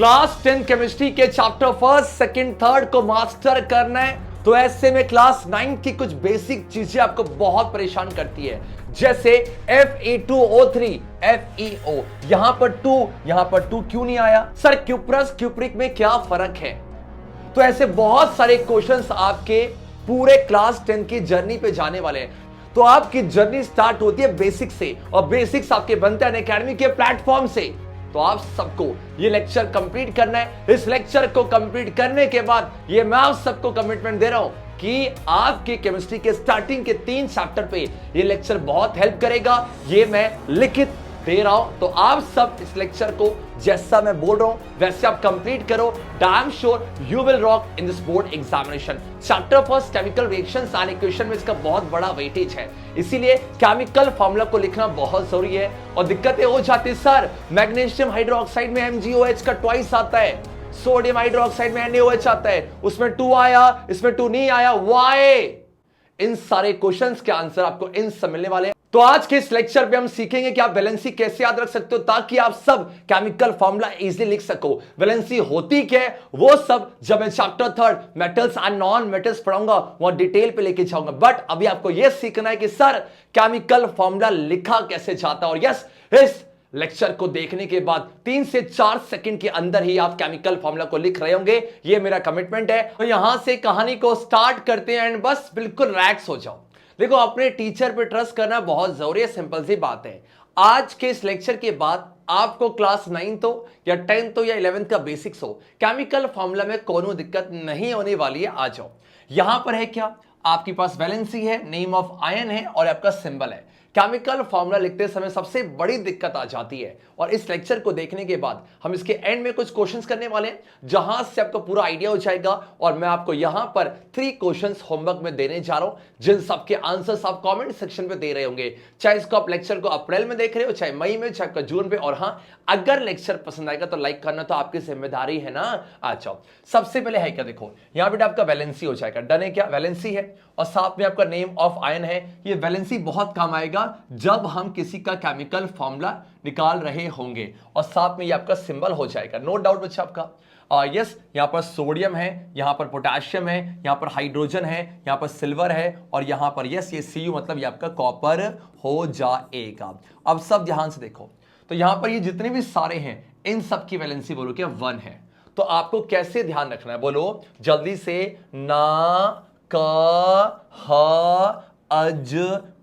Class 10 chemistry के chapter first second third को master करना है तो ऐसे में क्लास 9 की कुछ बेसिक चीजें आपको बहुत परेशान करती है, जैसे Fe2O3 FeO। यहां पर 2 क्यों नहीं आया सर? क्यूप्रस क्यूप्रिक में क्या फर्क है? तो ऐसे बहुत सारे क्वेश्चंस आपके पूरे क्लास 10 की जर्नी पे जाने वाले हैं। तो आपकी जर्नी स्टार्ट होती है बेसिक से, और बेसिक्स आपके बनते हैं अनअकैडमी के प्लेटफॉर्म से। तो आप सबको ये लेक्चर कंप्लीट करना है। इस लेक्चर को कंप्लीट करने के बाद ये मैं आप सबको कमिटमेंट दे रहा हूं कि आपकी केमिस्ट्री के स्टार्टिंग के 3 चैप्टर पे ये लेक्चर बहुत हेल्प करेगा। ये मैं लिखित दे रहा हूं, तो आप सब इस लेक्चर को जैसा मैं बोल रहा हूं वैसे आप कंप्लीट करो। Damn sure you will rock in this board examination. Chapter first chemical reactions and equation में इसका बहुत बड़ा वेटेज है, इसीलिए केमिकल फॉर्मूला को लिखना बहुत जरूरी है। और दिक्कतें हो जाती, सर मैग्नीशियम हाइड्रोक्साइड में MgOH का ट्वाइस आता है, सोडियम हाइड्रोक्साइड में NaOH आता है, उसमें 2 आया, इसमें 2 नहीं आया, व्हाई? इन सारे क्वेश्चंस के आंसर आपको इन सब मिलने वाले हैं। तो आज के इस लेक्चर पे हम सीखेंगे कि आप वैलेंसी कैसे याद रख सकते हो ताकि आप सब केमिकल फॉर्मूला इजीली लिख सको। वैलेंसी होती क्या है वो सब जब मैं chapter third metals and non metals पढ़ाऊंगा वहां डिटेल पे लेके जाऊंगा। बट अभी आपको यह सीखना है कि सर केमिकल फॉर्मूला लिखा कैसे जाता है। और यस, इस लेक्चर को देखने के बाद 3 से 4 सेकंड के अंदर ही आप केमिकल फॉर्मूला को लिख रहे होंगे, ये मेरा कमिटमेंट है। तो यहां से कहानी को स्टार्ट करते हैं एंड बस बिल्कुल रिलैक्स हो जाओ। देखो, अपने टीचर पे ट्रस्ट करना बहुत जरूरी है, सिंपल सी बात है। आज के इस लेक्चर के बाद आपको क्लास 9 हो या 10th हो या 11th का बेसिक्स हो, केमिकल फॉर्मूला में कोनो दिक्कत नहीं होने वाली है। आ जाओ, यहां पर है क्या, आपके पास वैलेंसी है, नेम ऑफ आयन है और आपका सिंबल है। केमिकल फॉर्मूला लिखते समय सबसे बड़ी दिक्कत आ जाती है, और इस लेक्चर को देखने के बाद हम इसके एंड में कुछ क्वेश्चंस करने वाले हैं जहां से आपको पूरा आइडिया हो जाएगा। और मैं आपको यहां पर 3 क्वेश्चंस होमवर्क में देने जा रहा हूं, जिन सबके आंसर्स आप कमेंट सेक्शन पे दे रहे होंगे, चाहे इसको आप लेक्चर को अप्रैल में देख रहे हो, चाहे मई में, चाहे जून पे। और हां, अगर लेक्चर पसंद आएगा तो लाइक करना तो आपकी जिम्मेदारी है ना। आ जाओ, सबसे पहले है क्या, देखो यहां बेटा आपका वैलेंसी हो जाएगा। डन है क्या? वैलेंसी है और साथ में आपका नेम ऑफ आयन है। ये वैलेंसी बहुत काम आएगा जब हम किसी का केमिकल फॉर्मूला निकाल रहे होंगे, और साथ में ये आपका सिंबल हो जाएगा। नो डाउट बच्चा आपका। यस, यहां पर सोडियम है, यहां पर पोटेशियम है, यहां पर हाइड्रोजन है, यहां पर सिल्वर है, और यहां पर यस ये Cu मतलब ये आपका कॉपर हो जाएगा। अब सब ध्यान से देखो, तो यहां पर ये जितने भी सारे हैं इन सब की वैलेंसी बोलो क्या 1 है। तो आपको कैसे ध्यान रखना है, बोलो जल्दी से। ना क ह अज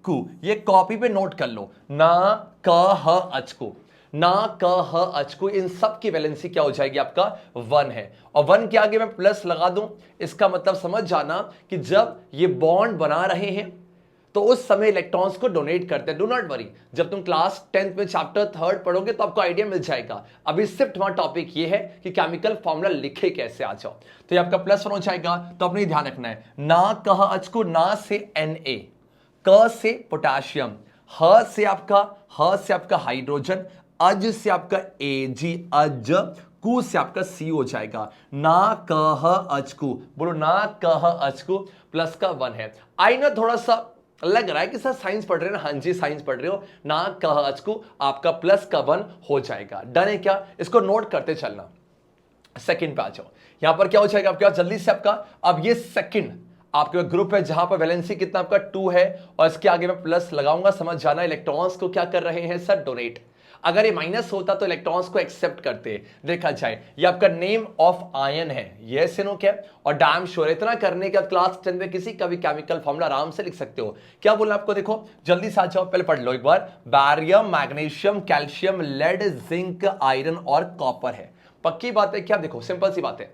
कु, ये कॉपी पे नोट कर लो। ना क ह अच कु, ना क ह अच कु, इन सब की वैलेंसी क्या हो जाएगी आपका 1 है। और 1 के आगे मैं प्लस लगा दूं, इसका मतलब समझ जाना कि जब ये बॉन्ड बना रहे हैं तो उस समय इलेक्ट्रॉन्स को डोनेट करते हैं। डू नॉट वरी, जब तुम क्लास 10th में चैप्टर 3rd पढ़ोगे तो आपको आइडिया मिल जाएगा। अभी सिर्फ तुम्हारा टॉपिक ये है कि केमिकल फॉर्मूला लिखे कैसे। आ जाओ, तो ये आपका +1 हो जाएगा। तो अपने ध्यान रखना है, ना कह अचको, ना से Na, क से पोटेशियम, ह से आपका हाइड्रोजन, अज से आपका Ag अज, कु से आपका C हो जाएगा। ना कह अचकु, बोलो ना कह अचकु, प्लस का 1 है। आई ना थोड़ा सा लग रहा है कि सर साइंस पढ़ रहे हो ना, हाँ जी साइंस पढ़ रहे हो। ना कह अचकु आपका प्लस का 1 हो जाएगा। डन है क्या? इसको नोट करते चलना। सेकंड पे आ जाओ, यहां पर क्या हो जाएगा आपके पास जल्दी से आपका। अब ये सेकंड आपके ग्रुप है जहां पर वैलेंसी कितना आपका 2 है, और इसके आगे मैं प्लस लगाऊंगा। समझ जाना, इलेक्ट्रॉन्स को क्या कर रहे हैं सर, डोनेट। अगर ये माइनस होता तो इलेक्ट्रॉन्स को एक्सेप्ट करते। देखा जाए, ये आपका नेम ऑफ आयन है, ये सिनो क्या। और डैम श्योर इतना करने का क्लास 10 में किसी का भी केमिकल फॉर्मूला आराम से लिख सकते हो। क्या बोलना आपको, देखो जल्दी से आ जाओ, पहले पढ़ लो एक बार। Barium, magnesium, calcium, lead, zinc, iron और कॉपर है। पक्की बात है क्या? देखो सिंपल सी बात है,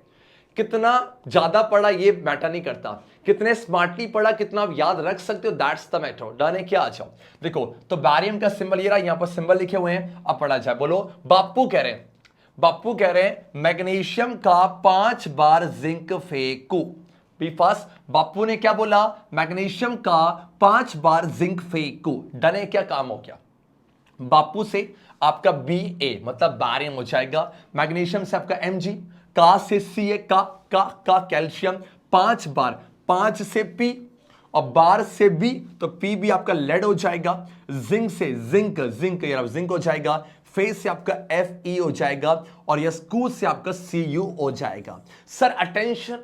कितना ज्यादा पढ़ा ये मैटर नहीं करता, कितने स्मार्टली पढ़ा, कितना आप याद रख सकते हो, दैट्स द मैटर। डन है क्या? आ जाओ, देखो तो बैरियम का सिंबल ये रहा, यहां पर सिंबल लिखे हुए हैं। अब पढ़ा जाए, बोलो। बापू कह रहे हैं मैग्नीशियम का 5 बार जिंक फेंको। बी फास्ट, बापू ने क्या बोला, मैग्नीशियम का 5 बार जिंक फेंको। डन है क्या? काम हो गया। बापू से आपका Ba मतलब बैरियम हो जाएगा, मैग्नीशियम से आपका Mg, का से Ca, का कैल्शियम 5 बार, 5 से P और बार से B, तो P भी आपका लेड हो जाएगा। जिंक से जिंक यार जिंक हो जाएगा। फेस से आपका FE हो जाएगा और यस कू से आपका CU हो जाएगा। सर अटेंशन,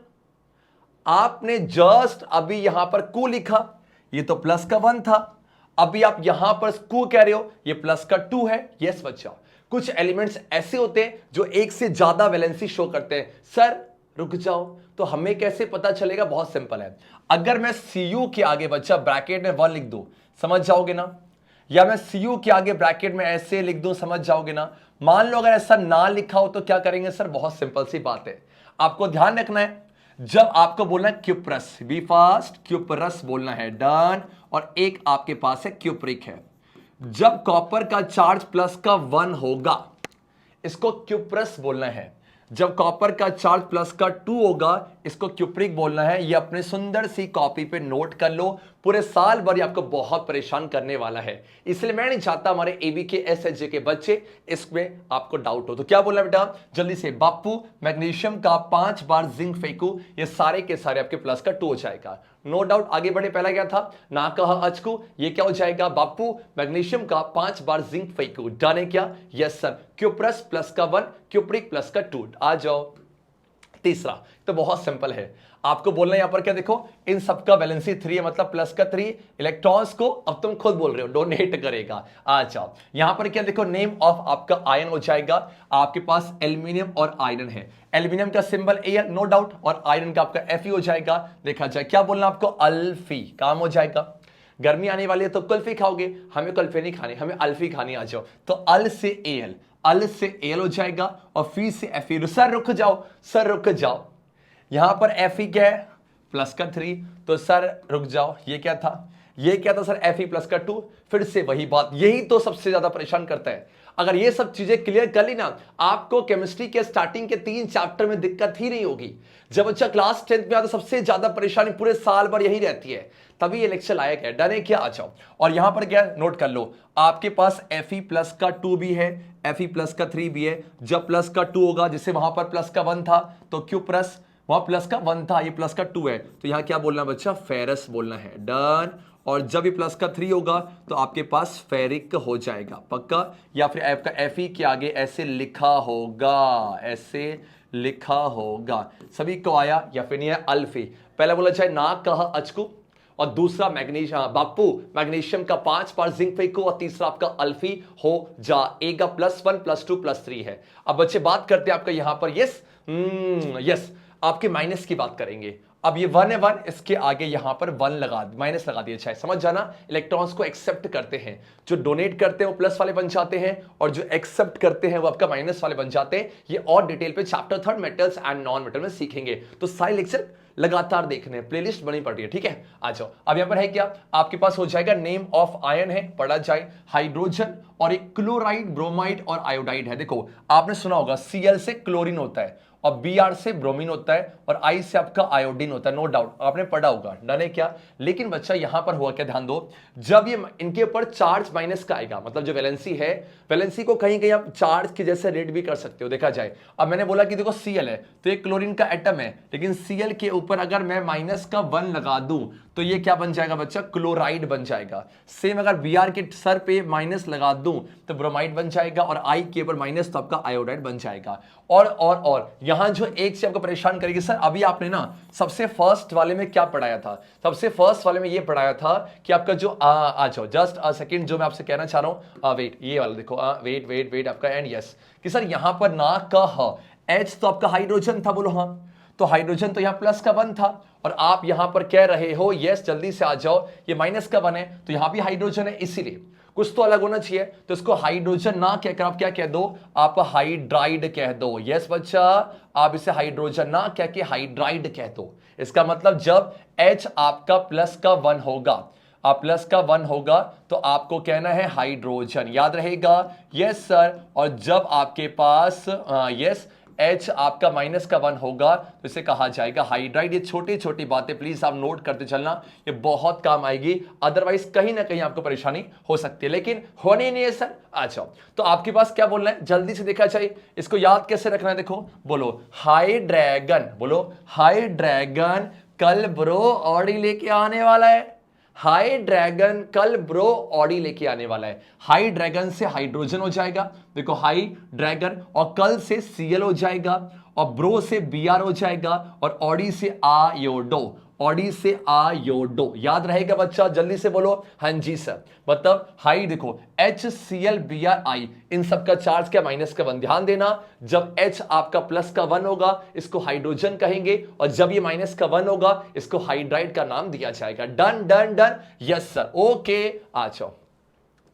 आपने जस्ट अभी यहां पर कू लिखा, ये तो प्लस का 1 था, अभी आप यहां पर कू कह रहे हो, ये प्लस का 2 है। यस बच्चा, कुछ एलिमेंट्स ऐसे होते हैं जो एक से ज्यादा वैलेंसी शो करते हैं। सर रुक जाओ, तो हमें कैसे पता चलेगा? बहुत सिंपल है, अगर मैं CU के आगे बच्चा ब्रैकेट में 1 लिख दूं, समझ जाओगे ना, या मैं CU के आगे ब्रैकेट में ऐसे लिख दूं, समझ जाओगे ना। मान लो अगर ऐसा ना लिखा हो तो क्या करेंगे? सर बहुत सिंपल सी बात है, आपको ध्यान रखना है, जब आपको बोलना है क्यूप्रस, बी फास्ट, क्यूप्रस बोलना है, डन, और एक आपके पास है क्यूप्रिक है। जब कॉपर का चार्ज प्लस का 1 होगा, इसको क्यूप्रस बोलना है। जब कॉपर का चार्ज प्लस का 2 होगा, इसको क्यूप्रिक बोलना है। ये अपने सुंदर सी कॉपी पे नोट कर लो, पूरे साल भर ये आपको बहुत परेशान करने वाला है, इसलिए मैं नहीं चाहता हमारे एबी के एसएचजे के बच्चे इसमें आपको डाउट हो। तो क्या बोलना बेटा जल्दी से? बापू मैग्नीशियम का 5 बार जिंक फेंकू, ये सारे के सारे आपके प्लस का 2 हो जाएगा। नो डाउट, आगे बढ़े, पहला क्या था? ना कहा अचकू, ये क्या हो जाएगा? बापू मैग्नीशियम का 5 बार जिंक फेंकू, डन है क्या? Yes sir. क्यूप्रस प्लस का 1, क्यूप्रिक प्लस का 2। आ जाओ तीसरा, तो बहुत सिंपल है, आपको बोलना है यहां पर क्या, देखो इन सबका वैलेंसी 3 है, मतलब प्लस का 3 इलेक्ट्रॉन्स को अब तुम खुद बोल रहे हो डोनेट करेगा। आ जाओ यहां पर क्या, देखो नेम ऑफ आपका आयन हो जाएगा, आपके पास एल्यूमिनियम और आयरन है, एल्यूमिनियम का सिंबल Al नो डाउट, और आयरन का आपका Fe हो जाएगा। देखा जाए क्या बोलना आपको? अल्फी, काम हो जाएगा। गर्मी आने वाली है तो कुल्फी खाओगे, हमें कुल्फी नहीं खानी, हमें अल्फी खानी। आ जाओ, तो अल से Al, अल से Al हो जाएगा और फी से Fe। सर रुक जाओ, सर रुक जाओ, यहां पर Fe क्या है? प्लस का 3, तो सर रुक जाओ, ये क्या था? ये क्या था सर? Fe प्लस का 2। फिर से वही बात, यही तो सबसे ज्यादा परेशान करता है। अगर ये सब चीजें क्लियर कर ली ना, आपको केमिस्ट्री के स्टार्टिंग के 3 चैप्टर में दिक्कत ही नहीं होगी। जब बच्चा क्लास 10th में आता, सबसे ज्यादा परेशानी पूरे साल भर यही रहती है, तभी ये लेक्चर लायक है। डन है क्या? आ जाओ, और यहां पर क्या नोट कर लो, आपके पास Fe प्लस का 2 भी है, Fe प्लस का 3 भी है। जब प्लस का 2 होगा, जैसे वहां पर प्लस का 1 था तो क्यूप्रस, वहां प्लस का 1 था, ये प्लस का 2 है, तो यहां क्या बोलना बच्चा? फेरस बोलना है, डन। और जब ये प्लस का 3 होगा तो आपके पास फेरिक हो जाएगा, पक्का। या फिर आपका Fe के आगे ऐसे लिखा होगा, ऐसे लिखा होगा, सभी को आया या फिर नहीं है? अल्फी, पहले बोला चाहे ना कहा अचकू, और दूसरा मैग्नीशियम, बापू मैग्नीशियम का 5 बार जिंक फेंको, और तीसरा आपका अल्फी हो जाएगा। +1 +2 +3 है। अब बच्चे बात करते हैं आपका यहां पर, यस यस, आपके माइनस की बात करेंगे। अब ये 1 है 1, इसके आगे यहां पर 1 लगा, माइनस लगा दिया जाए, समझ जाना। इलेक्ट्रॉन्स को एक्सेप्ट करते हैं, जो डोनेट करते हैं वो प्लस वाले बन जाते हैं, और जो एक्सेप्ट करते हैं वो आपका माइनस वाले बन जाते हैं। ये और डिटेल पे chapter 3 metals and non metal में सीखेंगे, तो सारे लेक्चर लगातार देखने हैं, प्लेलिस्ट बनी पड़ी है, ठीक है। आ जाओ, अब यहां पर है क्या, आपके पास हो जाएगा नेम ऑफ आयन है, पढ़ा जाए हाइड्रोजन, और एक क्लोराइड, ब्रोमाइड और आयोडाइड है। देखो आपने सुना होगा Cl से क्लोरीन होता है, और Br से ब्रोमीन होता है, और I से आपका आयोडीन होता है, नो डाउट आपने पढ़ा होगा, डन है क्या। लेकिन बच्चा यहां पर हुआ क्या, ध्यान दो, जब ये इनके ऊपर चार्ज माइनस का आएगा, मतलब जो वैलेंसी है, वैलेंसी को कहीं कहीं आप चार्ज के जैसे रेड भी कर सकते हो, देखा जाए। अब मैंने बोला कि देखो Cl है तो ये क्लोरीन का एटम है, लेकिन Cl के ऊपर अगर मैं माइनस का 1 लगा दूं तो ये क्या बन जाएगा बच्चा? क्लोराइड बन जाएगा। सेम अगर Br के सर पे माइनस लगा दूं तो ब्रोमाइड बन जाएगा, और I के ऊपर माइनस तो आपका आयोडाइड बन जाएगा। और यहां जो एक से आपको परेशान करेगी, सर अभी आपने ना सबसे फर्स्ट वाले में क्या पढ़ाया था? सबसे फर्स्ट वाले में ये पढ़ाया था कि आपका जो आ जाओ जस्ट अ सेकंड, जो मैं आपसे कहना चाह रहा हूं, वेट, ये वाला देखो, वेट आपका एंड यस, कि सर यहां पर ना का H तो आपका हाइड्रोजन था, बोलो हाँ, तो हाइड्रोजन तो यहां प्लस का 1 था, और आप यहां पर कह रहे हो यस, जल्दी से आ जाओ, ये माइनस का 1 है, तो यहां भी हाइड्रोजन है, इसीलिए कुछ तो अलग होना चाहिए, तो इसको हाइड्रोजन ना कहकर आप क्या कह दो? आप हाइड्राइड कह दो। यस बच्चा, आप इसे हाइड्रोजन ना कह के हाइड्राइड कह दो। इसका मतलब जब H आपका प्लस का 1 होगा, आप प्लस का 1 होगा तो आपको कहना है हाइड्रोजन, याद रहेगा? Yes sir. और जब आपके पास यस H आपका माइनस का 1 होगा तो इसे कहा जाएगा हाइड्राइड। ये छोटी छोटी बातें प्लीज आप नोट करते चलना, ये बहुत काम आएगी, अदरवाइज कहीं ना कहीं आपको परेशानी हो सकती है, लेकिन होनी नहीं है सर। अच्छा, तो आपके पास क्या बोलना है, जल्दी से देखा जाए, इसको याद कैसे रखना है, देखो बोलो हाई ड्रैगन, बोलो हाई ड्रैगन कल ब्रो ऑडी लेके आने वाला है। हाई ड्रैगन कल ब्रो ऑडी लेके आने वाला है। हाई ड्रैगन से हाइड्रोजन हो जाएगा, देखो हाई ड्रैगन, और कल से Cl हो जाएगा, और ब्रो से Br हो जाएगा, और ऑडी से आयोडो, ऑडी से आयोडो। याद रहेगा बच्चा? जल्दी से बोलो। हाँ जी सर। मतलब हाई देखो HCl Br, इन सब का चार्ज क्या? -1। ध्यान देना, जब H आपका +1 होगा इसको हाइड्रोजन कहेंगे, और जब ये -1 होगा इसको हाइड्राइड का नाम दिया जाएगा। Done done done, yes sir, okay. आ जाओ।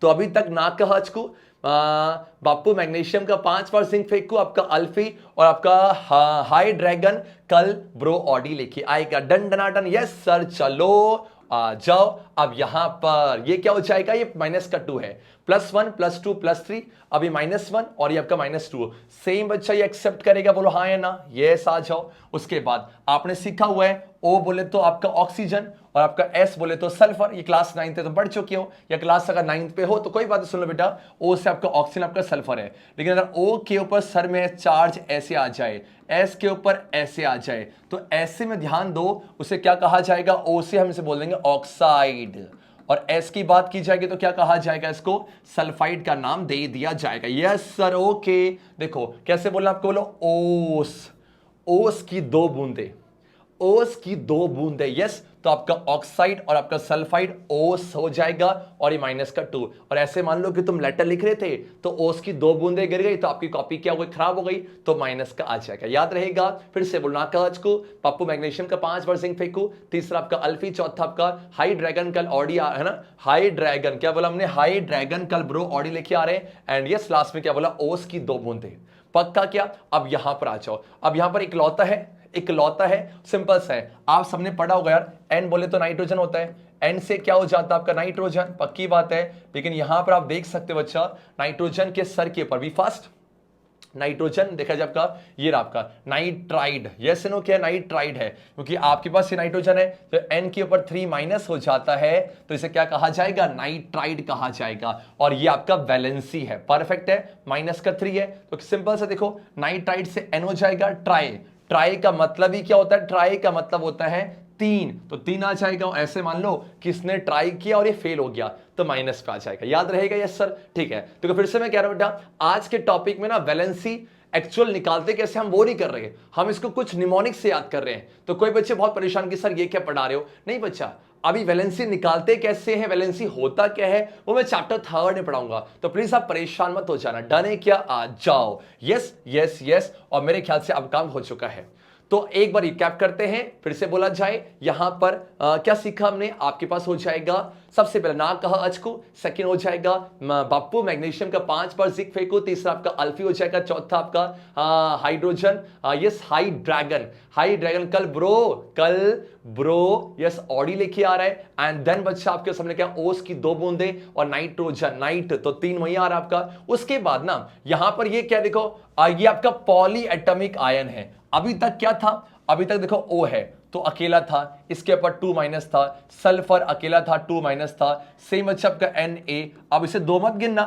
तो अभी तक ना कहा हचकू बापू मैग्नीशियम का 5 बार जिंक फेंकू, आपका अल्फी और आपका हाई ड्रैगन कल ब्रो ऑडी लेके आएगा। डन डनाटन, यस सर। चलो आ जाओ। अब यहां पर ये क्या हो जाएगा? ये -2 है, +1 +2 +3, अभी -1 और ये आपका -2 सेम। बच्चा ये एक्सेप्ट करेगा? बोलो हाँ या ना। यस, आ जाओ। उसके बाद आपने सीखा हुआ है O बोले तो आपका ऑक्सीजन, और आपका S बोले तो सल्फर। ये क्लास 9th तो पढ़ चुके हो, या क्लास अगर 9th पे हो तो कोई बात नहीं, सुन लो बेटा। O से आपका ऑक्सीजन, आपका सल्फर है। लेकिन अगर O के ऊपर सर में चार्ज ऐसे आ जाए, S के ऊपर ऐसे आ जाए, तो ऐसे में ध्यान दो, उसे क्या कहा जाएगा? O से हम इसे बोल देंगे ऑक्साइड, और S की बात की जाएगी तो क्या कहा जाएगा? इसको सल्फाइड का नाम दे दिया जाएगा। Yes sir, okay. देखो कैसे बोलना आपको, बोलो ओस, ओस की 2 बूंदे, ओस की 2 बूंदे। यस, तो आपका ऑक्साइड और आपका सल्फाइड ओस हो जाएगा, और ये -2। और ऐसे मान लो कि तुम लेटर लिख रहे थे तो ओस की 2 बूंदे गिर गई तो आपकी कॉपी क्या हो गई? खराब हो गई, तो माइनस का आ जाएगा। याद रहेगा? फिर से बोलना काज को, पप्पू मैग्नीशियम का 5 बार जिंक फेंकू, तीसरा आपका अल्फी, चौथा आपका हाई ड्रैगन कल ऑडी है ना, हाई ड्रैगन, क्या बोला हमने? हाई ड्रैगन कल ब्रो ऑडी लेके आ रहे हैं। एंड यस, लास्ट में क्या बोला? ओस की 2 बूंदे। पक्का क्या? अब यहां पर आ जाओ। अब यहां पर इकलौता है, इकलौता है, सिंपल सा है। आप सबने पढ़ा होगा यार, N बोले तो नाइट्रोजन होता है, N से क्या हो जाता है आपका? नाइट्रोजन, पक्की बात है। लेकिन यहां पर आप देख सकते हो बच्चा, नाइट्रोजन के सर के ऊपर भी फर्स्ट नाइट्रोजन देखा जाए आपका, ये रहा आपका नाइट्राइड। यस नो, क्या नाइट्राइड है? क्योंकि आपके पास ये नाइट्रोजन है तो N के ऊपर 3 माइनस हो जाता है, तो इसे क्या कहा जाएगा? नाइट्राइड कहा जाएगा। और ये आपका वैलेंसी है, परफेक्ट है, -3 है, तो सिंपल से देखो, नाइट्राइड से N हो जाएगा ट्राई। ट्राई का मतलब ही क्या होता है? ट्राई का मतलब होता है 3, तो 3 आ जाएगा। ऐसे मान लो किसने ट्राई किया और ये फेल हो गया तो माइनस पे आ जाएगा। याद रहेगा? यस सर, ठीक है। तो फिर से मैं कह रहा हूं बेटा, आज के टॉपिक में ना वैलेंसी एक्चुअल निकालते कैसे, हम वो नहीं कर रहे, हम इसको कुछ निमोनिक से याद कर रहे हैं। तो कोई बच्चे बहुत परेशान कि सर ये क्या पढ़ा रहे हो? नहीं बच्चा, अभी वैलेंसी निकालते कैसे हैं, वैलेंसी होता क्या है, वो मैं चैप्टर 3 में पढ़ाऊंगा। तो प्लीज आप परेशान मत हो जाना। डन है क्या? आ जाओ। यस यस यस, और मेरे ख्याल से अब काम हो चुका है। तो एक बार रिकैप करते हैं, फिर से बोला जाए। यहां पर क्या सीखा हमने? आपके पास हो जाएगा सबसे पहले ना कहा अचकू, सेकंड हो जाएगा बापू मैग्नीशियम का 5 बार जिंक फेंको, तीसरा आपका अल्फी हो जाएगा, चौथा आपका hydrogen, yes high dragon, high dragon कल ब्रो यस ऑडी लेके आ रहा है। एंड देन बच्चा आपके सामने क्या? ओस की 2 बूंदे, और नाइट्रोजन, नाइट तो 3 वही आ रहा है आपका। उसके बाद ना यहां पर ये क्या देखो, ये आपका पॉली एटॉमिक आयन है। अभी तक क्या था? अभी तक देखो O है तो अकेला था, इसके ऊपर 2 माइनस था, सल्फर अकेला था 2 माइनस था, सेम अच्छा आपका Na। अब इसे 2 मत गिनना,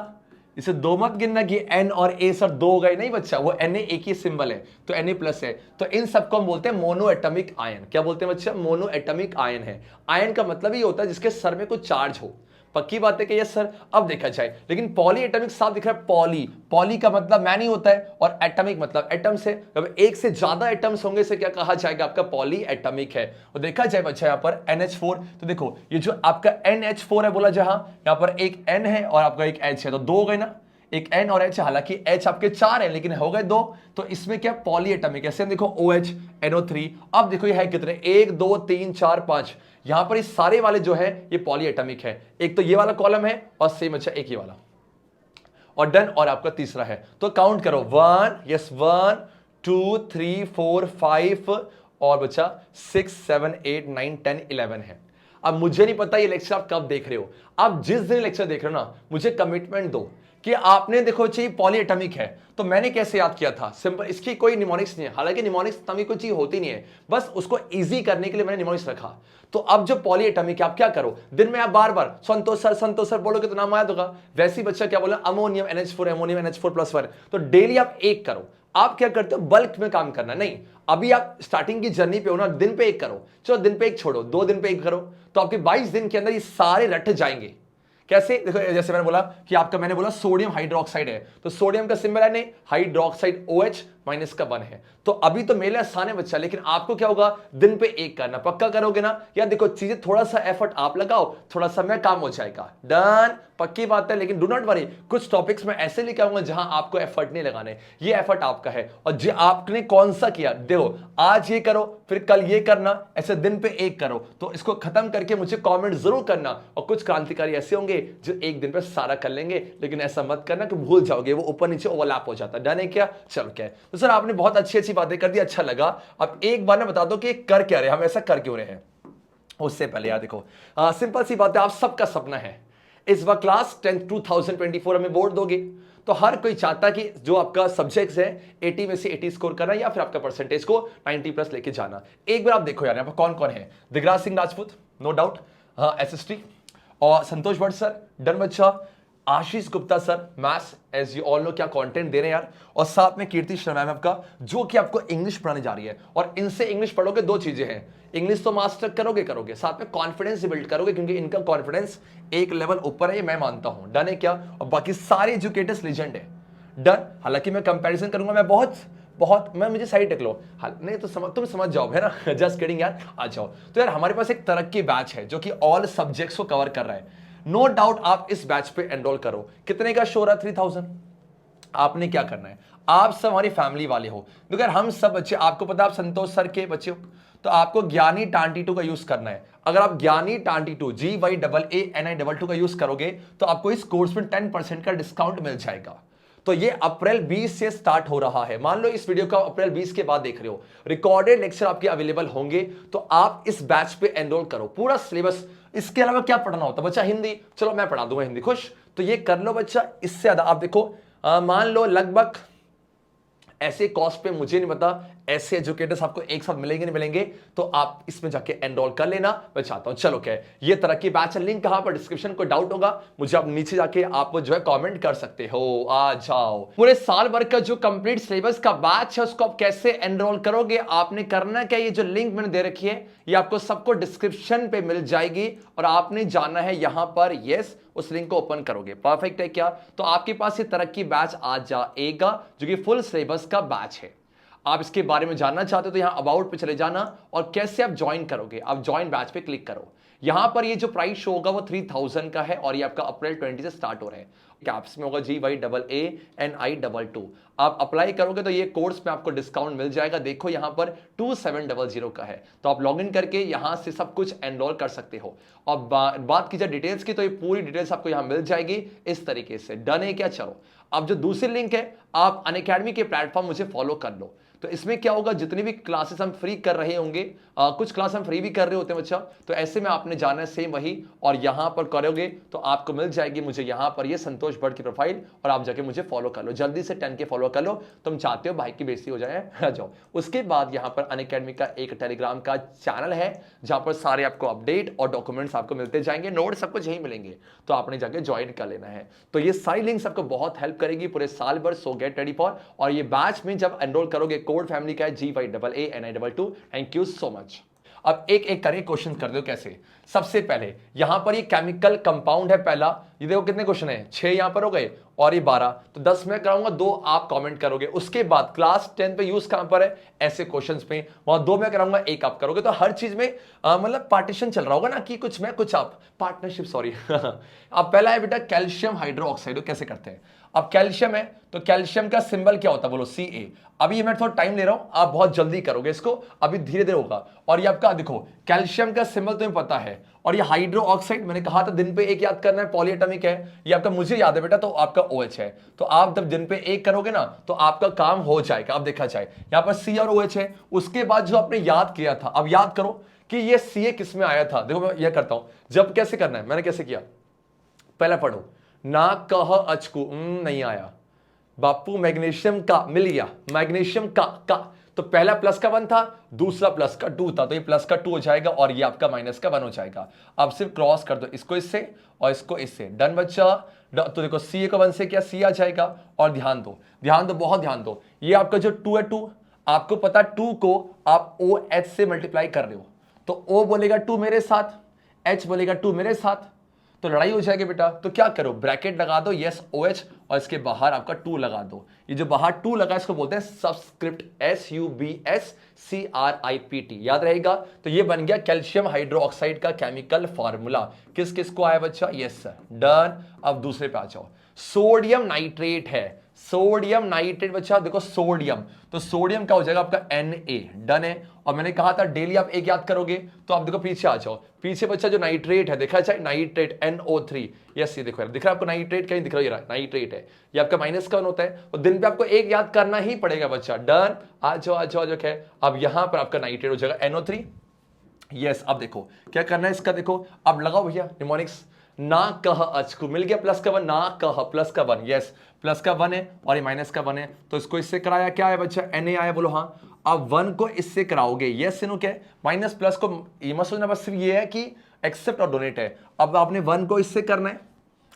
इसे 2 मत गिनना कि N और A सर 2 गए, नहीं बच्चा, वो Na एक ही सिंबल है तो Na+ है। तो इन सबको हम बोलते हैं मोनो एटॉमिक आयन। क्या बोलते हैं बच्चा? मोनो एटॉमिक आयन है। आयन का मतलब ही होता है जिसके सर में कुछ चार्ज हो। पक्की बात है कि यस सर। अब देखा जाए, लेकिन पॉली एटॉमिक साफ दिख रहा है, पॉली, पॉली का मतलब मैनी होता है, और एटॉमिक मतलब एटम से, जब एक से ज्यादा एटम्स होंगे से क्या कहा जाएगा? आपका पॉली एटॉमिक है। और देखा जाए बच्चा यहां पर NH4, तो देखो ये जो आपका NH4 है बोला, जहां यहां पर एक N है और आपका एक H है, तो 2 गए ना, एक N और H, हालांकि H आपके 4 है लेकिन हो गए 2, तो इसमें क्या? Poly atomic. ऐसे देखो OH NO3। अब देखो ये है कितने? 1 2 3 4 5, यहां पर ये सारे वाले जो है ये पॉली एटॉमिक है। एक तो ये वाला कॉलम है और सेम अच्छा एक ये वाला, और डन। और आपका तीसरा है तो काउंट करो, 1 यस 1 2 3 4 5 और बच्चा 6 7 8 9 10 11 है। अब मुझे नहीं पता ये लेक्चर आप कब देख रहे हो, आप जिस दिन लेक्चर देख रहे हो ना, मुझे कमिटमेंट दो कि आपने देखो चाहिए पॉली एटॉमिक है तो मैंने कैसे याद किया था। सिंपल, इसकी कोई निमोनिक्स नहीं है, हालांकि निमोनिक्स तभी कोई चीज होती नहीं है, बस उसको इजी करने के लिए मैंने निमोनिक्स रखा। तो अब जो पॉली एटॉमिक है आप क्या करो, दिन में आप बार बार संतोष सर बोलोगे तो नाम याद होगा। वैसे ही बच्चा क्या बोला? अमोनियम NH4 अमोनियम NH4+1, तो डेली आप एक करो। आप क्या करते हो, बल्क में काम करना नहीं। अभी आप स्टार्टिंग की जर्नी पे हो ना, दिन पे एक करो, चलो दिन पे एक छोड़ो, 2 दिन पे एक करो, तो आपके 22 दिन के अंदर ये सारे रट जाएंगे। कैसे, देखो जैसे मैंने बोला कि आपका, मैंने बोला सोडियम हाइड्रोक्साइड है, तो सोडियम का सिंबल है नहीं, हाइड्रोक्साइड OH माइनस का 1 है। तो अभी तो मेरे लिए आसान है बच्चा, लेकिन आपको क्या होगा, दिन पे एक करना, पक्का करोगे ना? या देखो चीजें थोड़ा सा एफर्ट आप लगाओ, थोड़ा समय काम हो जाएगा, डन, पक्की बात है। लेकिन डू नॉट वरी, कुछ टॉपिक्स में ऐसे लेके आऊंगा जहां आपको एफर्ट नहीं लगाने, ये एफर्ट आपका है। और जो आपने कौन सा किया, देखो आज ये करो, फिर कल ये करना, ऐसे दिन पे एक करो, तो इसको खत्म करके मुझे कमेंट जरूर करना। और कुछ क्रांतिकारी ऐसे होंगे जो एक दिन पे सारा कर लेंगे, लेकिन ऐसा मत करना कि भूल जाओगे, वो ऊपर नीचे ओवरलैप हो जाता है। डन है क्या? चलो क्या है, तो सर आपने बहुत अच्छी अच्छी बातें कर दी, अच्छा लगा। अब एक बार ना बता दो कि कर क्या रहे, हम ऐसा कर क्यों रहे हैं। उससे पहले यार देखो, सिंपल सी बात है, आप सबका सपना है इस बार क्लास 10 2024 हमें बोर्ड दोगे, तो हर कोई चाहता कि जो आपका सब्जेक्ट्स है 80 में से 80 स्कोर करना, या फिर आपका परसेंटेज को 90 प्लस लेके जाना। एक बार आप देखो यार, यहाँ पर कौन कौन है, Digraj Singh Rajput, no doubt, SST, और संतोष भट्ट सर, डन बच्चा, Ashish Gupta sir maths, as you all know क्या कंटेंट दे रहे हैं यार, और साथ में कीर्ति शर्मा मैम आपका, जो कि आपको इंग्लिश पढ़ाने जा रही है। और इनसे इंग्लिश पढ़ोगे, दो चीजें हैं, इंग्लिश तो मास्टर करोगे, साथ में कॉन्फिडेंस बिल्ड करोगे, क्योंकि इनका कॉन्फिडेंस एक लेवल ऊपर है, ये मैं मानता हूं। डन है क्या? और बाकी सारे एजुकेटर्स लीजेंड है। डन, हालांकि मैं कंपैरिजन करूंगा, मैं बहुत मैं, मुझे साइड टेक लो, नहीं तो तुम समझ जाओ, है ना? जस्ट किडिंग यार, आ जाओ। तो यार हमारे पास एक तरक्की बैच है जो कि ऑल सब्जेक्ट्स को कवर कर रहा है। नो डाउट आप इस बैच पे एनरोल करो। कितने का शो रहा? 3000। आपने क्या करना है, आप सब हमारी फैमिली वाले हो, अगर हम सब बच्चे, आपको पता आप संतोष सर के बच्चे हो, तो आपको ज्ञानी टांटी 2 का यूज करना है। अगर आप ज्ञानी टांटी 2 GYAANI22 का यूज करोगे, तो आपको इस कोर्स में 10% का डिस्काउंट मिल जाएगा। तो ये अप्रैल 20 से स्टार्ट हो रहा है। मान लो इस वीडियो का अप्रैल 20 के बाद देख रहे हो, रिकॉर्डेड लेक्चर आपके अवेलेबल होंगे, तो आप इस बैच पे एनरोल करो। पूरा सिलेबस, इसके अलावा क्या पढ़ना होता है बच्चा? हिंदी, चलो मैं पढ़ा दूंगा हिंदी, खुश? तो ये कर लो बच्चा। इससे ज्यादा आप देखो, मान लो लगभग ऐसे कॉस्ट पे, मुझे नहीं पता ऐसे एजुकेटर्स आपको एक साथ मिलेंगे नहीं मिलेंगे, तो आप इसमें जाके एनरोल कर लेना, मैं चाहता हूं। चलो क्या है, ये तरह की बैच है, लिंक कहां पर, डिस्क्रिप्शन, कोई डाउट होगा मुझे आप नीचे जाके आप जो है कमेंट कर सकते हो, आ जाओ। पूरे साल भर का जो कंप्लीट सिलेबस का बैच है, उसको आप कैसे एनरोल करोगे, आपने करना क्या, ये जो लिंक मैंने दे रखी है, ये आपको सबको डिस्क्रिप्शन पे मिल जाएगी, और आपने जाना है यहां पर, यस, उस लिंक को ओपन करोगे, परफेक्ट है क्या? तो आपके पास ये तरक्की बैच आ जाएगा, जो कि फुल सिलेबस का बैच है। आप इसके बारे में जानना चाहते हो तो यहां अबाउट पे चले जाना, और कैसे आप ज्वाइन करोगे, आप ज्वाइन बैच पे क्लिक करो। यहां पर ये जो प्राइस शो होगा वो 3000 का है, और ये आपका अप्रैल 20 से स्टार्ट हो रहा है। कैप्स में होगा GYAANI22। आप अप्लाई करोगे तो ये कोर्स में आपको डिस्काउंट मिल जाएगा। देखो यहां पर 2700 का है, तो आप लॉग इन करके यहां से सब कुछ एनरोल कर सकते हो। और बात की जाए डिटेल्स की, तो ये पूरी डिटेल्स आपको यहां मिल जाएगी इस तरीके से। डन है क्या? चलो, अब जो दूसरी लिंक है, आप अनअकैडमी के प्लेटफॉर्म मुझे फॉलो कर लो। तो इसमें क्या होगा, जितनी भी क्लासेस हम फ्री कर रहे होंगे, कुछ क्लास हम फ्री भी कर रहे होते हैं बच्चा, तो ऐसे में आपने जाना है सेम वही, और यहां पर करोगे तो आपको मिल जाएगी मुझे यहां पर ये संतोष भट्ट की प्रोफाइल, और आप जाके मुझे फॉलो कर लो, जल्दी से 10 के फॉलो कर लो। तुम चाहते हो भाई की बेइज्जती हो जाए, आ जाओ। उसके बाद यहां पर अनअकैडमी का एक टेलीग्राम का चैनल है, जहां पर सारे आपको अपडेट और डॉक्यूमेंट्स आपको मिलते जाएंगे, नोट सब कुछ यही मिलेंगे, तो आपने जाके ज्वाइन कर लेना है। तो ये सारी लिंक्स आपको बहुत हेल्प करेगी पूरे साल भर। सो गेट रेडी फॉर, और ये बैच में जब एनरोल करोगे, कोड फैमिली का है GYAANI22। Thank you so much. अब एक एक करके क्वेश्चन कर दो। कैसे? सबसे पहले यहां पर ये केमिकल कंपाउंड है पहला, ये देखो कितने क्वेश्चन है, 6 यहां पर हो गए और ये 12, तो 10 मैं कराऊंगा, 2 आप कमेंट करोगे। उसके बाद क्लास 10 पे यूज कहां पर है, ऐसे क्वेश्चंस पे, वहां 2 मैं कराऊंगा, 1 आप करोगे। तो हर चीज में मतलब पार्टीशन चल रहा होगा ना, कि कुछ मैं कुछ आप, पार्टनरशिप, सॉरी। अब पहला है बेटा कैल्शियम हाइड्रोक्साइड, कैसे करते हैं। अब कैल्शियम है, तो कैल्शियम का सिंबल क्या होता है, बोलो Ca। अभी ये मैं थोड़ा टाइम ले रहा हूं, आप बहुत जल्दी करोगे इसको, अभी धीरे धीरे होगा। और ये आपका देखो, कैल्शियम का सिंबल तुम्हें पता है, और ये हाइड्रो ऑक्साइड मैंने कहा था दिन पे एक याद करना है, पॉलीएटॉमिक है, ये आपका मुझे याद है बेटा, तो आपका OH है। तो आप जब दिन पे एक करोगे ना, तो आपका काम हो जाएगा। अब देखा जाए यहां पर C और OH है, उसके बाद जो आपने याद किया था, अब याद करो कि ये Ca किस में आया था। देखो मैं यह करता हूं, जब कैसे करना है, मैंने कैसे किया, पहले पढ़ो ना, कह अचकू नहीं आया, बापू मैग्नीशियम का मिल गया, मैग्नीशियम का, तो पहला प्लस का 1 था, दूसरा प्लस का 2 था, तो ये प्लस का 2 हो जाएगा और ये आपका माइनस का 1 हो जाएगा। अब सिर्फ क्रॉस कर दो इसको इससे और इसको इससे, डन बच्चा। तो देखो सी को 1 से क्या सी आ जाएगा, और ध्यान दो बहुत ध्यान दो, ये आपका जो 2 है 2, आपको पता 2 को आप ओ एच से मल्टीप्लाई कर रहे हो, तो ओ बोलेगा 2 मेरे साथ, एच बोलेगा 2 मेरे साथ, तो लड़ाई हो जाएगी बेटा। तो क्या करो, ब्रैकेट लगा दो यस ओ एच और इसके बाहर आपका 2 लगा दो। ये जो बाहर 2 लगा इसको बोलते हैं सबस्क्रिप्ट SUBSCRIPT, याद रहेगा। तो ये बन गया कैल्शियम हाइड्रोक्साइड का केमिकल फार्मूला। किस किस को आया बच्चा, यस सर, डन। अब दूसरे पे आ जाओ, सोडियम नाइट्रेट है, सोडियम नाइट्रेट बच्चा, देखो सोडियम, तो सोडियम क्या हो जाएगा आपका Na, डन है। और मैंने कहा था डेली आप एक याद करोगे, तो आप देखो पीछे आ जाओ, पीछे बच्चा जो नाइट्रेट है देखा जाए, नाइट्रेट NO3, यस ये देखो दिख रहा है आपको नाइट्रेट, कहीं दिख रहा है नाइट्रेट है, ये आपका माइनस का 1 होता है, और दिन पे आपको एक याद करना ही पड़ेगा बच्चा, डन। आ जाओ क्या है, अब यहां पर आपका नाइट्रेट हो जाएगा NO3, यस। अब देखो क्या करना है इसका, देखो अब लगाओ भैया निमोनिक्स, ना कह अचकू, मिल गया प्लस का 1, ना कह प्लस का 1, यस प्लस का 1 है और ये माइनस का 1 है, तो इसको इससे कराया, क्या है बच्चा Na आया, बोलो हाँ। अब 1 को इससे कराओगे, यस सिनो क्या है, माइनस प्लस को ये मत सोचना, बस सिर्फ ये है कि एक्सेप्ट और डोनेट है। अब आपने 1 को इससे करना है,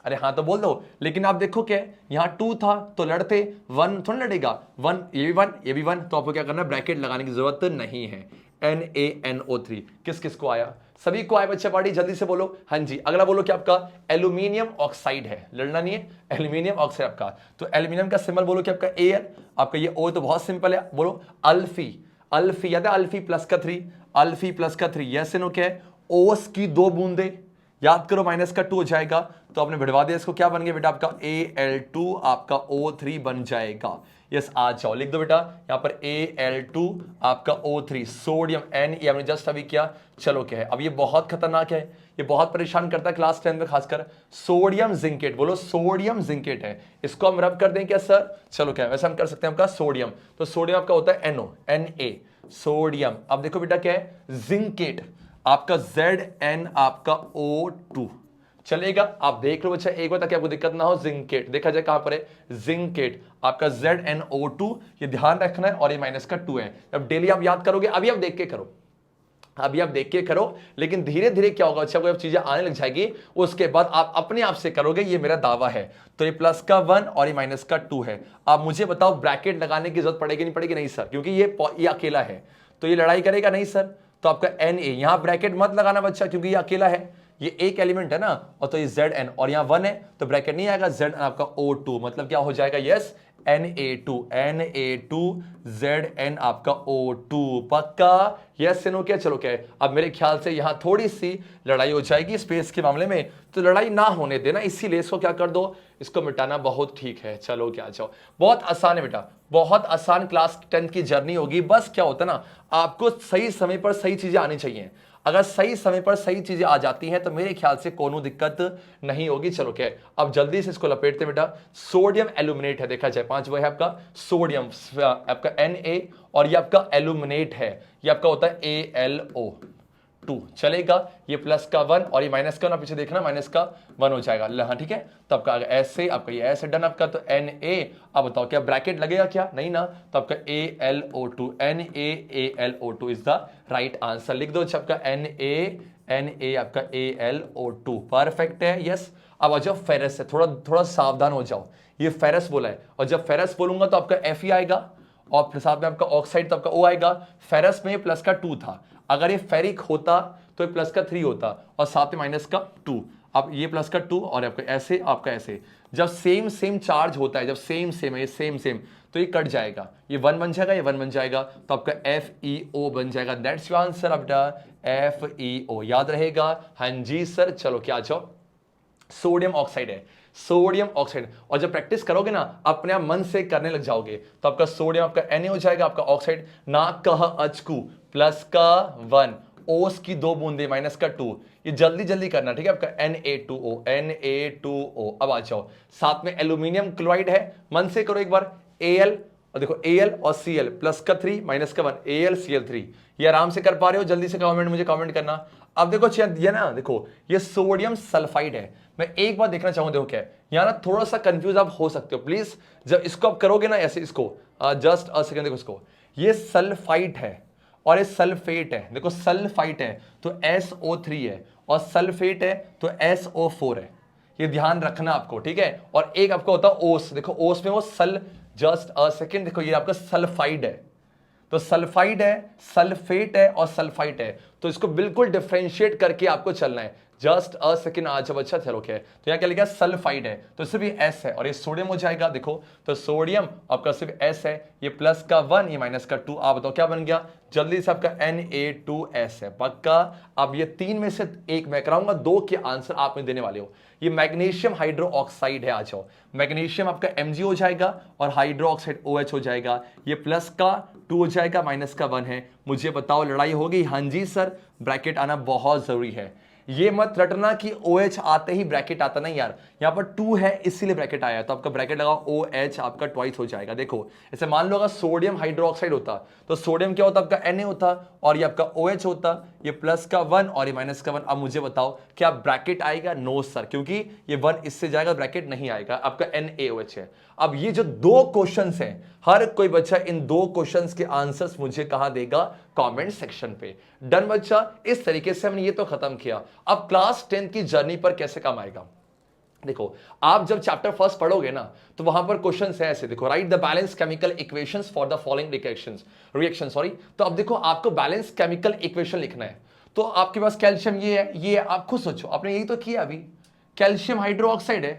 अरे हाँ तो बोल दो, लेकिन आप देखो क्या यहाँ 2 था तो लड़ते 1 थोड़ा लड़ेगा, 1 ये भी 1 ये भी 1, तो आपको क्या करना है, ब्रैकेट लगाने की जरूरत नहीं है। NaNO3 किस किस को आया, सभी को आया बच्चा पार्टी, जल्दी से बोलो। हाँ जी, अगला बोलो क्या आपका एल्यूमिनियम ऑक्साइड है, लड़ना नहीं है, एल्यूमिनियम ऑक्साइड आपका, तो एल्यूमिनियम का सिंबल बोलो क्या आपका Al, आपका ये O तो बहुत सिंपल है, बोलो अल्फी, अल्फी याद है, अल्फी प्लस का 3, अल्फी प्लस का 3, यस नो क्या है, ओस की 2 बूंदे, याद करो माइनस का 2 हो जाएगा, तो आपने भिड़वा दिया इसको, क्या बन गया बेटा आपका Al2 आपका O3 बन जाएगा, यस आ जाओ लिख दो बेटा यहां पर Al2 आपका O3, सोडियम Na हमने जस्ट अभी किया, चलो क्या है, अब ये बहुत खतरनाक है, ये बहुत परेशान करता है क्लास 10 में खासकर, सोडियम जिंकेट, बोलो सोडियम जिंकेट है, इसको हम रब कर दें क्या सर, चलो क्या है, वैसे हम कर सकते हैं आपका सोडियम, तो सोडियम आपका होता है Na, सोडियम। अब देखो बेटा क्या है, जिंकेट आपका Zn आपका O2 चलेगा, आप देख लो बच्चा एक बार ताकि आपको दिक्कत ना हो, जिंकेट देखा जाए कहां पर है, जिंकेट आपका ZnO2, ये ध्यान रखना है, और ये माइनस का 2 है। अब डेली आप याद करोगे, अभी आप देख के करो, अभी आप देख के करो, लेकिन धीरे धीरे क्या होगा अच्छा, कोई चीजें आने लग जाएगी, उसके बाद आप अपने आप से करोगे, ये मेरा दावा है। तो ये प्लस का 1 और ये माइनस का 2 है। आप मुझे बताओ ब्रैकेट लगाने की जरूरत पड़ेगी नहीं पड़ेगी, नहीं सर, क्योंकि ये अकेला है, तो ये लड़ाई करेगा नहीं सर, तो आपका Na, यहां ब्रैकेट मत लगाना बच्चा, क्योंकि ये अकेला है, ये एक एलिमेंट है ना, और तो ये Zn और यहां 1 है, तो ब्रैकेट नहीं आएगा, Zn आपका O2, मतलब क्या हो जाएगा, यस Na2 Zn आपका O2, पक्का, यस नो क्या, चलो क्या है। अब मेरे ख्याल से यहां थोड़ी सी लड़ाई हो जाएगी स्पेस के मामले में, तो लड़ाई ना होने देना, इसीलिए इसको क्या कर दो, इसको मिटाना बहुत ठीक है। चलो क्या जाओ, बहुत आसान है बेटा, बहुत आसान क्लास 10 की जर्नी होगी। बस क्या होता है ना, आपको सही समय पर सही चीजें आनी चाहिए, अगर सही समय पर सही चीजें आ जाती हैं तो मेरे ख्याल से कोनो दिक्कत नहीं होगी। चलो क्या है, अब जल्दी से इसको लपेटते बेटा, सोडियम एल्यूमिनेट है, देखा जाए 5 वो है आपका सोडियम आपका Na, और ये आपका एल्यूमिनेट है, ये आपका होता है AlO2, चलेगा, ये प्लस का 1 और ये माइनस का 1, पीछे देखना माइनस का 1 हो जाएगा, हाँ ठीक है। तो आपका ऐसे आपका ये ऐसे डन आपका, तो Na, अब बताओ क्या ब्रैकेट लगेगा क्या, नहीं ना, तो आपका AlO2 NaAlO2 is the right answer, लिख दो आपका Na आपका AlO2, परफेक्ट है, यस। अब जब फेरस है, थोड़ा सावधान हो जाओ, ये फेरस बोला है, और जब फेरस बोलूंगा तो आपका Fe आएगा, और साथ में आपका ऑक्साइड तो आपका O आएगा। फेरस में प्लस का 2 था, अगर ये फेरिक होता तो ये प्लस का 3 होता, और साथ में माइनस का 2, अब ये प्लस का 2 और आपका ऐसे आपका ऐसे, जब सेम चार्ज होता है, जब सेम है, ये सेम तो ये कट जाएगा, ये 1 बन जाएगा, ये 1 बन जाएगा, तो आपका FeO बन जाएगा, दैट्स योर आंसर आपका FeO, याद रहेगा, हाँ जी सर। चलो क्या जाओ, सोडियम ऑक्साइड है, सोडियम ऑक्साइड, और जब प्रैक्टिस करोगे ना अपने आप मन से करने लग जाओगे, तो आपका सोडियम आपका Na हो जाएगा, आपका ऑक्साइड ना कह अचकू प्लस का 1, ओस की 2 बूंदे माइनस का 2, ये जल्दी करना ठीक है, आपका Na2O। अब आ जाओ, साथ में एल्यूमिनियम क्लोराइड है, मन से करो एक बार, Al, और देखो Al और Cl, प्लस का 3 माइनस का 1, AlCl3, ये आराम से कर पा रहे हो, जल्दी से कमेंट मुझे कमेंट करना। अब देखो ये ना, देखो ये सोडियम सल्फाइड है, मैं एक बार देखना चाहूंगा, देखो क्या है यहाँ ना, थोड़ा सा कंफ्यूज आप हो सकते हो, प्लीज जब इसको आप करोगे ना ऐसे, इसको जस्ट अ सेकंड, देखो इसको, ये सल्फाइट है और ये सल्फेट है। देखो सल्फाइट है तो SO3 है और सल्फेट है तो SO4 है। ये ध्यान रखना आपको, ठीक है। और एक आपको होता है ओस, देखो ओस में वो जस्ट अ सेकेंड, देखो ये आपका सल्फाइड है, तो सल्फाइड है, सल्फेट है और सल्फाइट है, तो इसको बिल्कुल डिफरेंशिएट करके आपको चलना है। जस्ट अ सेकेंड आज जब अच्छा चलो क्या है, तो यहाँ क्या लिखा सल्फाइड है तो सिर्फ ये S है और ये सोडियम हो जाएगा। देखो तो सोडियम आपका सिर्फ S है, ये प्लस का 1 ये माइनस का 2, आप बताओ क्या बन गया जल्दी से, आपका Na2S है पक्का। अब ये 3 में से एक मैं कराऊंगा, 2 के आंसर आप में देने वाले हो। ये मैग्नीशियम हाइड्रो ऑक्साइड है, आ जाओ। मैग्नीशियम आपका Mg हो जाएगा और हाइड्रो ऑक्साइड OH हो जाएगा। ये प्लस का 2 हो जाएगा, माइनस का 1 है। मुझे बताओ लड़ाई होगी? हाँ जी सर, ब्रैकेट आना बहुत जरूरी है। ये मत रटना कि OH आते ही ब्रैकेट आता नहीं यार, यहां पर 2 है इसीलिए ब्रैकेट आया, तो आपका ब्रैकेट लगाओ OH आपका ट्वाइस हो जाएगा। देखो ऐसे मान लो अगर सोडियम हाइड्रोक्साइड होता तो सोडियम क्या होता आपका Na होता और ये आपका OH होता, ये प्लस का 1 और ये माइनस का 1। अब मुझे बताओ क्या ब्रैकेट आएगा? नो सर, क्योंकि ये 1 इससे जाएगा, ब्रैकेट नहीं आएगा, आपका NaOH है। अब ये जो 2 क्वेश्चंस हैं, हर कोई बच्चा इन 2 क्वेश्चंस के आंसर्स मुझे कहां देगा? कमेंट सेक्शन पे। डन बच्चा, इस तरीके से हमने ये तो खत्म किया। अब क्लास 10 की जर्नी पर कैसे काम आएगा? देखो आप जब चैप्टर फर्स्ट पढ़ोगे ना तो वहां पर क्वेश्चंस है ऐसे, देखो right the balance chemical equations for the following reaction sorry. तो अब देखो आपको बैलेंस केमिकल इक्वेशन लिखना है, तो आपके पास कैल्शियम ये है, ये है, आप खुद सोचो, आपने यही तो किया अभी, कैल्शियम हाइड्रोक्साइड है,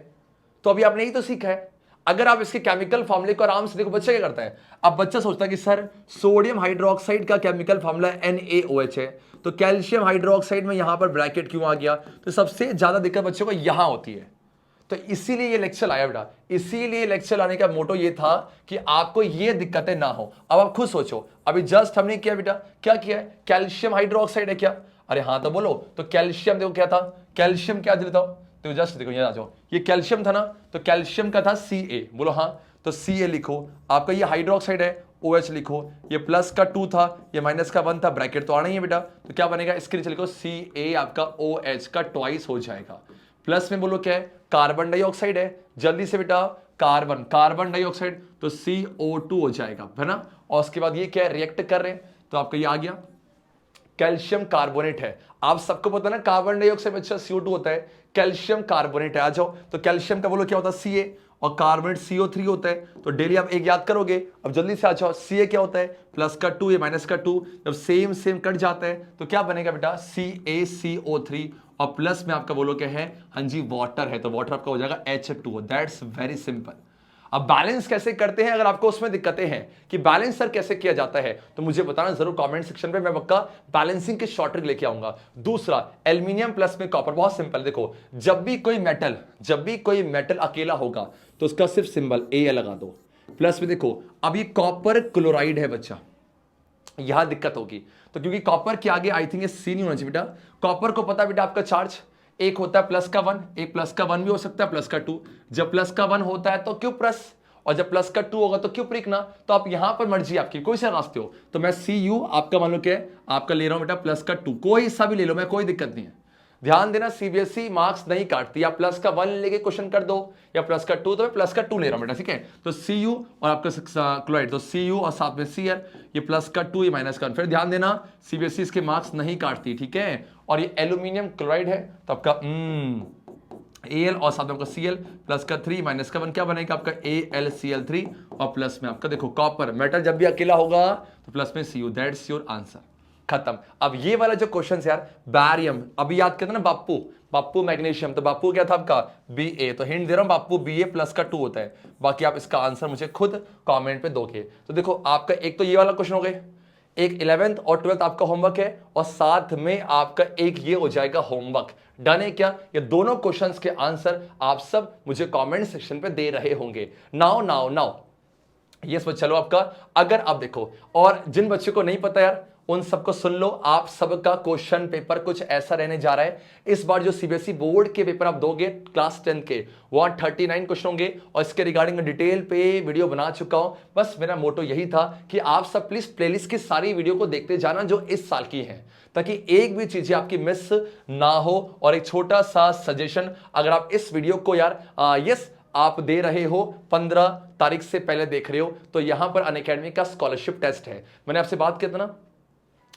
तो अभी आपने यही तो सीखा है। अगर आप इसके केमिकल फॉर्मूले को आराम से देखो, बच्चा क्या करता है, अब बच्चा सोचता है कि सर सोडियम हाइड्रोक्साइड का केमिकल फॉर्मूला NaOH है, तो कैल्शियम हाइड्रोक्साइड में यहां पर ब्रैकेट क्यों आ गया? तो सबसे ज्यादा दिक्कत बच्चों को यहां होती है, तो इसीलिए ये लेक्चर आया बेटा, इसीलिए लेक्चर आने का मोटो ये था कि आपको ये दिक्कतें ना हो। अब आप खुद सोचो, अभी जस्ट हमने किया बेटा, क्या किया है? कैल्शियम हाइड्रोक्साइड है क्या? अरे हाँ तो बोलो, तो कैल्शियम देखो क्या था, कैल्शियम क्या देता हूं, तो जस्ट देखो यहाँ आ जाओ, ये कैल्शियम था ना, तो कैल्शियम का था Ca, बोलो हाँ, तो Ca लिखो। आपका ये हाइड्रोक्साइड है OH लिखो, ये प्लस का 2 था, ये माइनस का 1 था, ब्रैकेट तो आना ही है बेटा, तो क्या बनेगा इसके लिए लिखो Ca आपका OH का ट्वाइस हो जाएगा। प्लस में बोलो क्या है? कार्बन डाइऑक्साइड है, जल्दी से बेटा कार्बन डाइऑक्साइड, तो CO2 हो जाएगा, है ना। और उसके बाद ये क्या है? रिएक्ट कर रहे हैं, तो आपका ये आ गया कैल्शियम कार्बोनेट है। आप सबको पता है ना कार्बन डाइऑक्साइड में अच्छा CO2 होता है, कैल्शियम कार्बोनेट है, आ जाओ। तो कैल्शियम का बोलो क्या होता है? Ca, और कार्बोनेट CO3 होता है, तो डेली आप एक याद करोगे। अब जल्दी से आ जाओ, Ca क्या होता है? प्लस का 2 ये माइनस का 2, जब सेम कट जाता है तो क्या बनेगा बेटा? CaCO3, और प्लस में आपका बोलो क्या है? हाँ जी वाटर है, तो वाटर आपका हो जाएगा H2O। That's very simple. अब बैलेंस कैसे करते हैं, अगर आपको उसमें दिक्कतें हैं कि बैलेंस सर कैसे किया जाता है, तो मुझे बताना जरूर कमेंट सेक्शन पे, मैं पक्का बैलेंसिंग के शॉर्ट ट्रिक लेके आऊंगा। दूसरा, एल्यूमिनियम प्लस में कॉपर, बहुत सिंपल। देखो जब भी कोई मेटल अकेला होगा तो उसका सिर्फ सिंबल A लगा दो। प्लस में देखो अब ये कॉपर क्लोराइड है बच्चा, यहां दिक्कत होगी, तो क्योंकि कॉपर के आगे आई थिंक ये C नहीं होना चाहिए बेटा। कॉपर को पता बेटा आपका चार्ज एक होता है प्लस का 1, एक प्लस का 1 भी हो सकता है, प्लस का 2। जब प्लस का 1 होता है तो क्यों प्लस, और जब प्लस का 2 होगा तो क्यों प्रिक ना। तो आप यहां पर मर्जी आपकी, कोई सा रास्ते हो, तो मैं Cu आपका मान लो क्या है, आपका ले रहा हूं बेटा प्लस का 2, कोई सा भी ले लो, मैं कोई दिक्कत नहीं है। ध्यान देना CBSE मार्क्स नहीं काटती, आप प्लस का 1 लेके क्वेश्चन कर दो या प्लस का 2, तो मैं प्लस का 2 ले रहा हूं बेटा, ठीक है। तो Cu और आपका क्लोराइड, तो Cu और साथ में Cl, ये प्लस का 2 ये माइनस का 1। फिर ध्यान देना CBSE इसके मार्क्स नहीं काटती, ठीक है। और ये एल्यूमिनियम क्लोराइड है, तो आपका Al और साथ में आपका Cl, प्लस का 3 माइनस का 1, क्या बनेगा आपका AlCl3, और प्लस में आपका देखो कॉपर, मेटल जब भी अकेला होगा तो प्लस में Cu, दैट्स योर आंसर, खत्म। अब ये वाला जो क्वेश्चन है यार, बैरियम, अभी याद करते ना बाप्पू मैग्नीशियम, तो बाप्पू क्या था आपका Ba, तो हिंट दे रहा हूं बाप्पू Ba प्लस का 2 होता है। बाकी आप इसका आंसर मुझे खुद कमेंट पे दोगे। तो देखो आपका एक तो ये वाला क्वेश्चन हो गए, एक 11th और 12th आपका होमवर्क है, और साथ में आपका एक ये हो जाएगा होमवर्क। डन है क्या? ये दोनों क्वेश्चंस के आंसर आप सब मुझे कमेंट सेक्शन पे दे रहे होंगे। नाउ यस बच्चा, चलो आपका, अगर आप देखो, और जिन बच्चों को नहीं पता यार उन सबको सुन लो, आप सबका क्वेश्चन पेपर कुछ ऐसा रहने जा रहा है। इस बार जो CBSE बोर्ड के पेपर आप दोगे क्लास 10 के, वो 39 क्वेश्चन होंगे, और इसके रिगार्डिंग में डिटेल पे वीडियो बना चुका हूं। बस मेरा मोटो यही था कि आप सब प्लीज प्लेलिस्ट की सारी वीडियो को देखते जाना जो इस साल की हैं, ताकि एक भी चीजें आपकी मिस ना हो। और एक छोटा सा सजेशन, अगर आप इस वीडियो को यार आप दे रहे हो 15 तारीख से पहले देख रहे हो, तो यहां पर अनअकैडमी का स्कॉलरशिप टेस्ट है। मैंने आपसे बात किया था ना,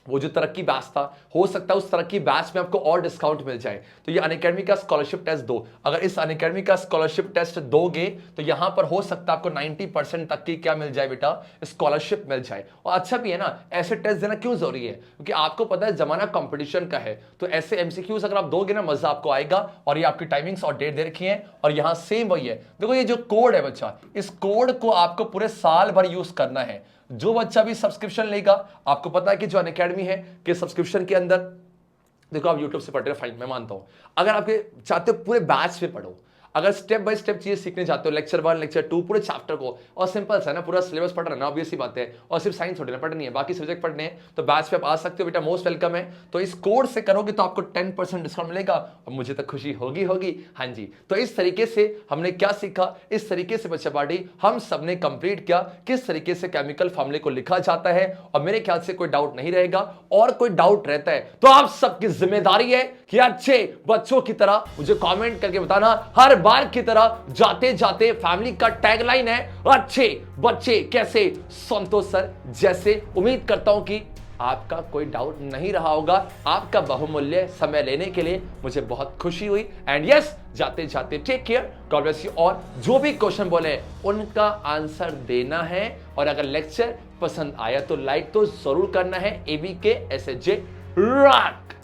वो जो तरक्की बैच था, हो सकता है उस तरक्की बैच में आपको और डिस्काउंट मिल जाए। तो ये अनअकैडमी का स्कॉलरशिप टेस्ट दो। अगर इस अनअकैडमी का स्कॉलरशिप टेस्ट दोगे तो यहां पर हो सकता है आपको 90% तक की क्या मिल जाए बेटा, स्कॉलरशिप मिल जाए। और अच्छा भी है ना, ऐसे टेस्ट देना क्यों जरूरी है, क्योंकि आपको पता है जमाना कंपटीशन का है, तो ऐसे एमसीक्यूज अगर आप दोगे ना, मजा आपको आएगा। और ये आपकी टाइमिंग्स और डेट दे रखी है, और यहां सेम वही है। देखो ये जो कोड है बच्चा, इस कोड को आपको पूरे साल भर यूज करना है। जो बच्चा भी सब्सक्रिप्शन लेगा, आपको पता है कि जो अनअकैडमी है कि सब्सक्रिप्शन के अंदर, देखो आप YouTube से पढ़ रहे हो, फाइन, मैं मानता हूं। अगर आपके चाहते हो पूरे बैच पे पढ़ो, अगर स्टेप बाय स्टेप चीजें सीखने चाहते हो, लेक्चर 1 लेक्चर 2 पूरे चैप्टर को, और सिंपल सा है ना, पूरा सिलेबस पढ़ रहा है, ऑब्वियस सी बात है, और सिर्फ साइंस थोड़ी ना पढ़नी है, बाकी सब्जेक्ट पढ़ने हैं, तो बैच पे आप आ सकते हो बेटा, मोस्ट वेलकम है। तो इस कोड से करोगे तो आपको 10% डिस्काउंट मिलेगा, और मुझे तो खुशी होगी होगी। हाँ जी, तो इस तरीके से हमने क्या सीखा, इस तरीके से बच्चा पार्टी हम सबने कंप्लीट किया किस तरीके से केमिकल फॉर्मूले को लिखा जाता है। और मेरे ख्याल से कोई डाउट नहीं रहेगा, और कोई डाउट रहता है तो आप सबकी जिम्मेदारी है कि अच्छे बच्चों की तरह मुझे कमेंट करके बताना। हर बार की तरह जाते जाते फैमिली का टैगलाइन है, अच्छे बच्चे कैसे, संतोष सर जैसे। उम्मीद करता हूं कि आपका कोई डाउट नहीं रहा होगा। आपका बहुमूल्य समय लेने के लिए मुझे बहुत खुशी हुई। एंड यस, जाते जाते take care, God bless you. और जो भी क्वेश्चन बोले उनका आंसर देना है, और अगर लेक्चर पसंद आया तो लाइक तो जरूर करना है। ABK SHJ rock.